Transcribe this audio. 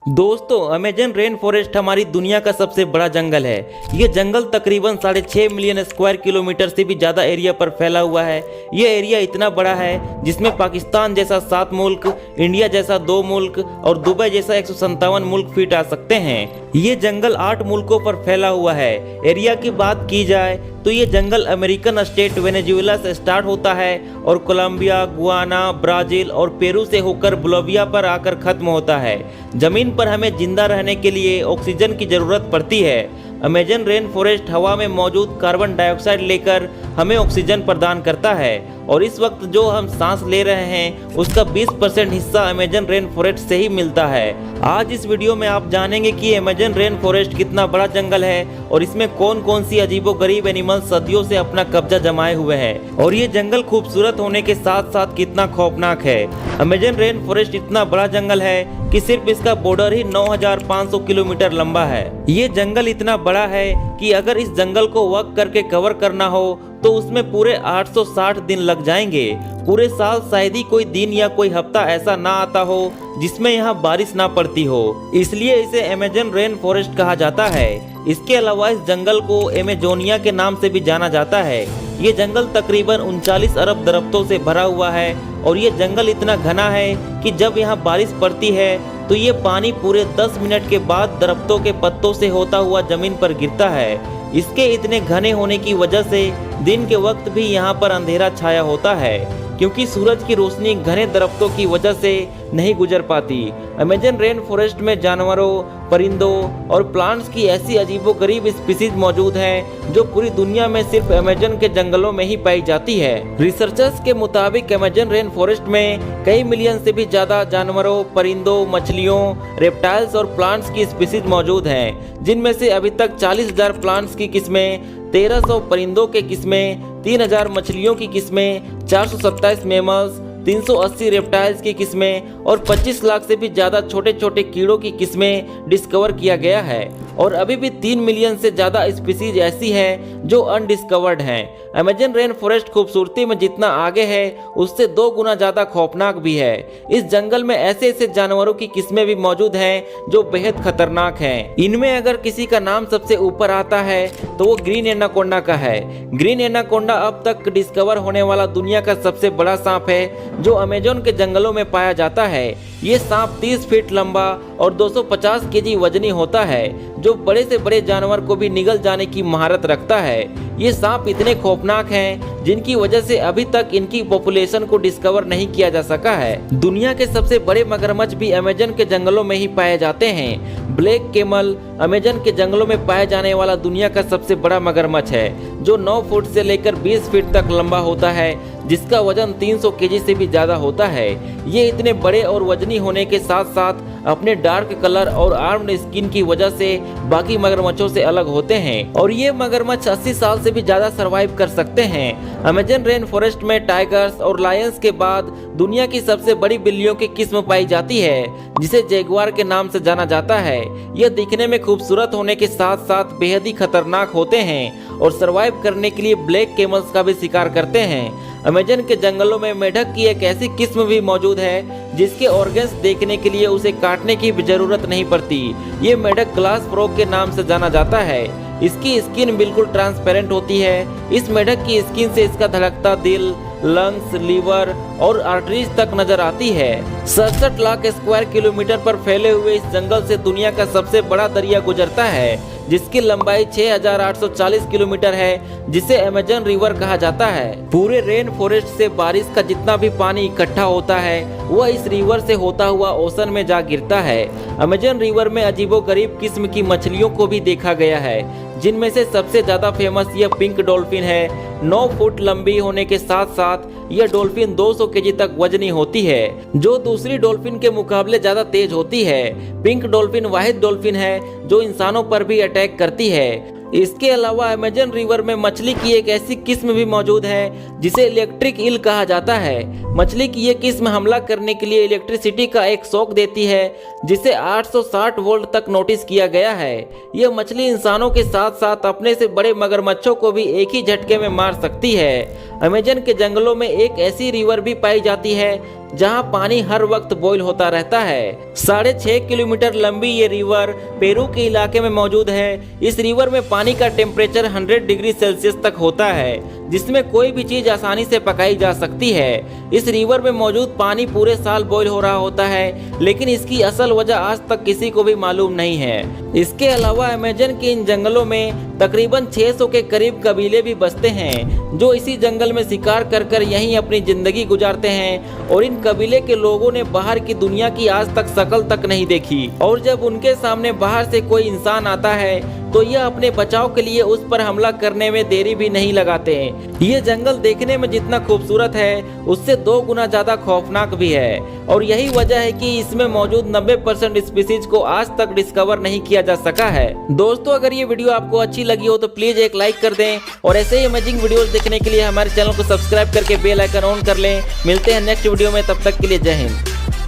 दोस्तों, Amazon rain forest हमारी दुनिया का सबसे बड़ा जंगल है। ये जंगल तकरीबन 6.5 मिलियन स्क्वायर किलोमीटर से भी ज़्यादा एरिया पर फैला हुआ है। ये एरिया इतना बड़ा है जिसमें पाकिस्तान जैसा 7 मुल्क, इंडिया जैसा 2 मुल्क और दुबई जैसा 157 मुल्क फिट आ सकते हैं। ये जंगल 8 मुल्कों पर फैला हुआ है। एरिया की बात की जाए तो ये जंगल अमेरिकन स्टेट वेनेजुएला से स्टार्ट होता है और कोलंबिया, गुआना, ब्राज़ील और पेरू से होकर बोलिविया पर आकर खत्म होता है। जमीन पर हमें जिंदा रहने के लिए ऑक्सीजन की जरूरत पड़ती है। अमेजन रेन फॉरेस्ट हवा में मौजूद कार्बन डाइऑक्साइड लेकर हमें ऑक्सीजन प्रदान करता है और इस वक्त जो हम सांस ले रहे हैं उसका 20% हिस्सा अमेजन रेन फॉरेस्ट से ही मिलता है। आज इस वीडियो में आप जानेंगे कि अमेजन रेन फॉरेस्ट कितना बड़ा जंगल है और इसमें कौन कौन सी अजीबोगरीब एनिमल सदियों से अपना कब्जा जमाए हुए हैं और ये जंगल खूबसूरत होने के साथ साथ कितना खौफनाक है। अमेजन रेन फॉरेस्ट इतना बड़ा जंगल है कि सिर्फ इसका बॉर्डर ही 9,500 किलोमीटर लंबा है। ये जंगल इतना बड़ा है कि अगर इस जंगल को वॉक करके कवर करना हो तो उसमें पूरे 860 दिन लग जाएंगे। पूरे साल शायद ही कोई दिन या कोई हफ्ता ऐसा ना आता हो जिसमें यहाँ बारिश ना पड़ती हो, इसलिए इसे अमेजन रेन फॉरेस्ट कहा जाता है। इसके अलावा इस जंगल को एमेजोनिया के नाम से भी जाना जाता है। ये जंगल तकरीबन 39 अरब दरख्तों से भरा हुआ है और ये जंगल इतना घना है कि जब यहाँ बारिश पड़ती है तो ये पानी पूरे 10 मिनट के बाद दरख्तों के पत्तों से होता हुआ जमीन पर गिरता है। इसके इतने घने होने की वजह से दिन के वक्त भी यहाँ पर अंधेरा छाया होता है क्योंकि सूरज की रोशनी घने दरख्तों की वजह से नहीं गुजर पाती। अमेजन रेन फॉरेस्ट में जानवरों, परिंदों और प्लांट्स की ऐसी अजीबोगरीब स्पीसीज मौजूद हैं जो पूरी दुनिया में सिर्फ अमेजन के जंगलों में ही पाई जाती है। रिसर्चर्स के मुताबिक अमेजन रेन फॉरेस्ट में कई मिलियन से भी ज्यादा जानवरों, परिंदों, मछलियों, रेप्टाइल्स और प्लांट्स की स्पीसीज मौजूद हैं, जिनमें से अभी तक 40,000 प्लांट्स की किस्में, 1300 परिंदों के किस्में, 3000 मछलियों की किस्में, 427 मैमल्स, 380 रेप्टाइल्स की किस्में और 25 लाख से भी ज़्यादा छोटे छोटे कीड़ों की किस्में डिस्कवर किया गया है और अभी भी 3 मिलियन से ज़्यादा स्पीसीज ऐसी हैं जो अनडिस्कवर्ड हैं। अमेजन रेन फॉरेस्ट खूबसूरती में जितना आगे है उससे 2 गुना ज़्यादा खौफनाक भी है। इस जंगल में ऐसे ऐसे जानवरों की किस्में भी मौजूद हैं जो बेहद खतरनाक हैं। इनमें अगर किसी का नाम सबसे ऊपर आता है तो वो ग्रीन एनाकोंडा का है। ग्रीन एनाकोंडा अब तक डिस्कवर होने वाला दुनिया का सबसे बड़ा सांप है जो अमेजन के जंगलों में पाया जाता है। ये सांप 30 फीट लंबा और 250 केजी वजनी होता है जो बड़े से बड़े जानवर को भी निगल जाने की महारत रखता है। ये सांप इतने खौफनाक हैं जिनकी वजह से अभी तक इनकी पॉपुलेशन को डिस्कवर नहीं किया जा सका है। दुनिया के सबसे बड़े मगरमच्छ भी अमेजन के जंगलों में ही पाए जाते हैं। ब्लैक कैमल अमेजन के जंगलों में पाए जाने वाला दुनिया का सबसे बड़ा मगरमच्छ है जो 9 फुट से लेकर 20 फीट तक लंबा होता है, जिसका वजन 300 केजी से भी ज्यादा होता है। ये इतने बड़े और वजनी होने के साथ साथ अपने डार्क कलर और आर्म्ड स्किन की वजह से बाकी मगरमच्छों से अलग होते हैं और ये मगरमच्छ 80 साल से भी ज्यादा सरवाइव कर सकते हैं। अमेजन रेन फॉरेस्ट में टाइगर्स और लायंस के बाद दुनिया की सबसे बड़ी बिल्लियों की किस्म पाई जाती है जिसे जैगुआर के नाम से जाना जाता है। यह दिखने में खूबसूरत होने के साथ साथ बेहद ही खतरनाक होते हैं और सरवाइव करने के लिए ब्लैक कैमल्स का भी शिकार करते हैं। अमेजन के जंगलों में मेढक की एक ऐसी किस्म भी मौजूद है जिसके ऑर्गन्स देखने के लिए उसे काटने की भी जरूरत नहीं पड़ती। ये मेढक ग्लास फ्रॉग के नाम से जाना जाता है। इसकी स्किन बिल्कुल ट्रांसपेरेंट होती है। इस मेढक की स्किन से इसका धड़कता दिल, लंग्स, लीवर और आर्टरीज तक नजर आती है। 67 लाख स्क्वायर किलोमीटर पर फैले हुए इस जंगल से दुनिया का सबसे बड़ा दरिया गुजरता है जिसकी लंबाई 6,840 किलोमीटर है, जिसे अमेजन रिवर कहा जाता है। पूरे रेन फॉरेस्ट से बारिश का जितना भी पानी इकट्ठा होता है वह इस रिवर से होता हुआ ओशन में जा गिरता है। अमेजन रिवर में अजीबोगरीब किस्म की मछलियों को भी देखा गया है, जिनमें से सबसे ज्यादा फेमस यह पिंक डॉल्फिन है। 9 फुट लंबी होने के साथ साथ यह डॉल्फिन 200 केजी तक वजनी होती है जो दूसरी डॉल्फिन के मुकाबले ज्यादा तेज होती है। पिंक डॉल्फिन वाहिद डॉल्फिन है जो इंसानों पर भी अटैक करती है। इसके अलावा अमेजन रिवर में मछली की एक ऐसी किस्म भी मौजूद है जिसे इलेक्ट्रिक ईल कहा जाता है। मछली की ये किस्म हमला करने के लिए इलेक्ट्रिसिटी का एक शॉक देती है जिसे 860 वोल्ट तक नोटिस किया गया है। यह मछली इंसानों के साथ साथ अपने से बड़े मगरमच्छों को भी एक ही झटके में मार सकती है। अमेजन के जंगलों में एक ऐसी रिवर भी पाई जाती है जहां पानी हर वक्त बॉयल होता रहता है। 6.5 किलोमीटर लंबी ये रिवर पेरू के इलाके में मौजूद है। इस रिवर में पानी का टेम्परेचर 100 डिग्री सेल्सियस तक होता है, जिसमें कोई भी चीज आसानी से पकाई जा सकती है। इस रिवर में मौजूद पानी पूरे साल बॉयल हो रहा होता है, लेकिन इसकी असल वजह आज तक किसी को भी मालूम नहीं है। इसके अलावा अमेजन के इन जंगलों में तकरीबन 600 के करीब कबीले भी बसते हैं, जो इसी जंगल में शिकार कर कर यहीं अपनी जिंदगी गुजारते हैं। और इन कबीले के लोगों ने बाहर की दुनिया की आज तक शक्ल तक नहीं देखी, और जब उनके सामने बाहर से कोई इंसान आता है तो यह अपने बचाव के लिए उस पर हमला करने में देरी भी नहीं लगाते हैं। ये जंगल देखने में जितना खूबसूरत है, उससे 2 गुना ज्यादा खौफनाक भी है, और यही वजह है कि इसमें मौजूद 90% स्पीसीज को आज तक डिस्कवर नहीं किया जा सका है। दोस्तों, अगर ये वीडियो आपको अच्छी लगी हो तो प्लीज एक लाइक कर दें, और ऐसे ही अमेजिंग वीडियोस देखने के लिए हमारे चैनल को सब्सक्राइब करके बेल आइकन ऑन कर लें। मिलते हैं नेक्स्ट वीडियो में, तब तक के लिए जय हिंद।